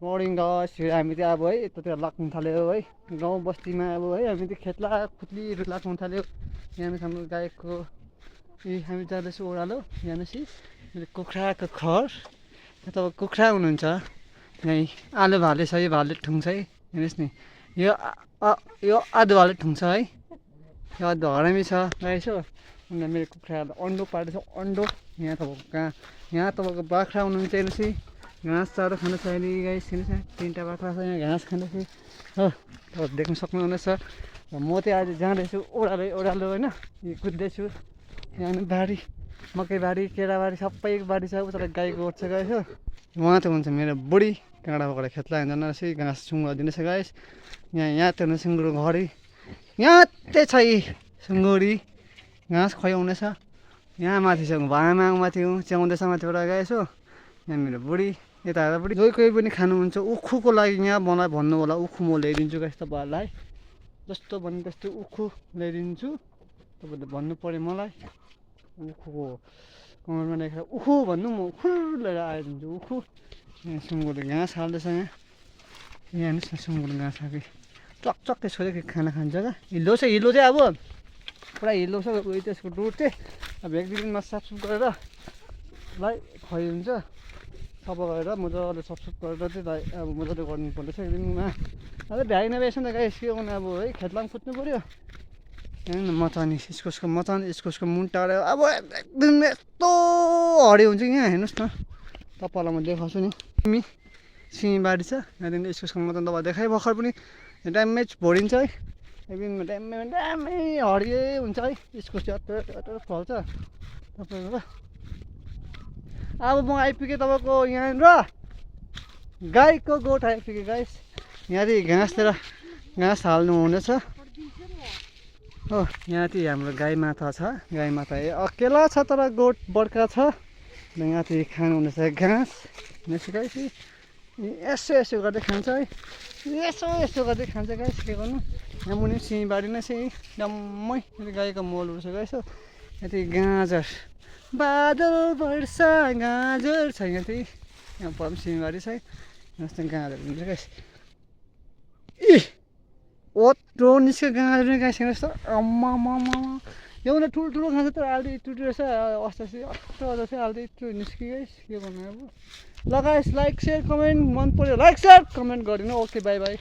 morning guys हामी चाहिँ अब है यतातिर लाग्नु थाल्यो है गाउँ बस्तीमा अब है हामी चाहिँ खेतला खुत्लीहरू लाग्नु थाल्यो यहाँसम्म गाईको हामी जाँदैछौँ ओह्रालो यहाँपछि मेरो कुखुराको घर तपाईँ कुखुरा हुनुहुन्छ यहीँ आलु भाले छ यो भाले ठुङ्छ है हेर्नुहोस् नि यो आधो भाले ठुङ्छ है यो आधो हरामी छ गाइस हो अन्त मेरो कुखुराहरूलाई अन्डो पार्दैछ अन्डो यहाँ तपाईँको बाख्रा हुनुहुन्छ हेर्नुहोस् घाँस चारो खानु छ अहिले गाइस हेर्नुहोस् न 3टा बाख्रा छ यहाँ घाँस खाँदैछ हो तपाईँ देख्न सक्नुहुनेछ र म चाहिँ आज जाँदैछु ओह्रालो होइन कुद्दैछु यहाँ बारी मकै बारी केरा बारी सबैको बारी छ उता गाईको गोठ छ गाइस हो उहाँ त हुन्छ मेरो बुढी काँडा पकाएर खेतला जान रहेछ घाँस सुँगुर दिँदैछ गाइस यहाँ त हुनु सुँगुरको घरै यहाँ चाहिँ छ सुँगुरी घाँस खुवाउनेछ यहाँ माथि छ भामा माथि च्याउँदैछ माथिबाट गाइस हो यहाँ मेरो बुढी यता हेर्दा बुढी जोइ कोही पनि खानुहुन्छ उखुको लागि यहाँ मलाई भन्नु होला उखु म ल्याइदिन्छु गाइस तपाईँहरूलाई जस्तो भन्नु त्यस्तो उखु ल्याइदिन्छु तपाईँले भन्नु पऱ्यो मलाई उखुको कमेन्टमा लेखेर उखु भन्नु म उखु लिएर आइदिन्छु उखु यहाँ सुँगुरले घाँस हाल्दैछ यहाँ हेर्नुहोस् न सुँगुरले घाँस खाएको चकचक्कै छोडेको खाना खान्छ क्या हिलो चाहिँ अब पुरा हिलो छ उयो त्यसको डुट चाहिँ अब 1-2 दिनमा साफसुफ गरेर लाई खुवाइ हुन्छ सफा गरेर मजाले साफसुफ गरेर चाहिँ अब मजाले गर्नु पर्दैछ 1 दिनमा अब भ्याइ नभ्याएछ नि त गाइस के गर्नु अब है खेतलामा कुद्नु पऱ्यो हेर्नु न मचानी इस्कुसको मुन्टा अब एकदम यस्तो हरियो हुन्छ यहाँ हेर्नुहोस् न तपाईँलाई म देखाउँछु नि सिँबारी छ यहाँदेखि इस्कुसको मचान तपाईँ देखाएँ भर्खर पनि ड्यामेज भोरिन्छ है एकदिनमा ड्यामै हरियो हुन्छ है इस्कुस चाहिँ फल्छ तपाईँको अब म आइपुगेँ तपाईँको यहाँनिर गाईको गोठ आइपुगेँ गाइस यहाँदेखि घाँस हाल्नु हुनेछ हो यहाँ चाहिँ हाम्रो गाई माता छ गाई माता अकेला छ तर गोठ बड्का छ र यहाँ चाहिँ खानुहुनेछ घाँस गाइस यसो गर्दै खान्छ है यसो गर्दै खान्छ गाइस के गर्नु यहाँ मुनि सिँबारी नै चाहिँ डम्मै गाईको मलहरू छ गाइस हो यहाँ चाहिँ गाजर बादल वर्षा गाजर छ यहाँ चाहिँ यहाँ पर सिँबारी छ है जस्तो गाजर हुन्छ गाइस ओत्रो निस्क्यो गाजर नै गाइस हेर्नुहोस् त आम्मामा योभन्दा ठुल्ठुलो खान्छ तर अहिले यत्रो रहेछ अस्ति अहिले यत्रो निस्क्यो गाइस के गर्नु अब ल गाइस लाइक सेयर कमेन्ट मन पर्यो लाइक सेयर कमेन्ट गरिदिनु ओके बाई बाई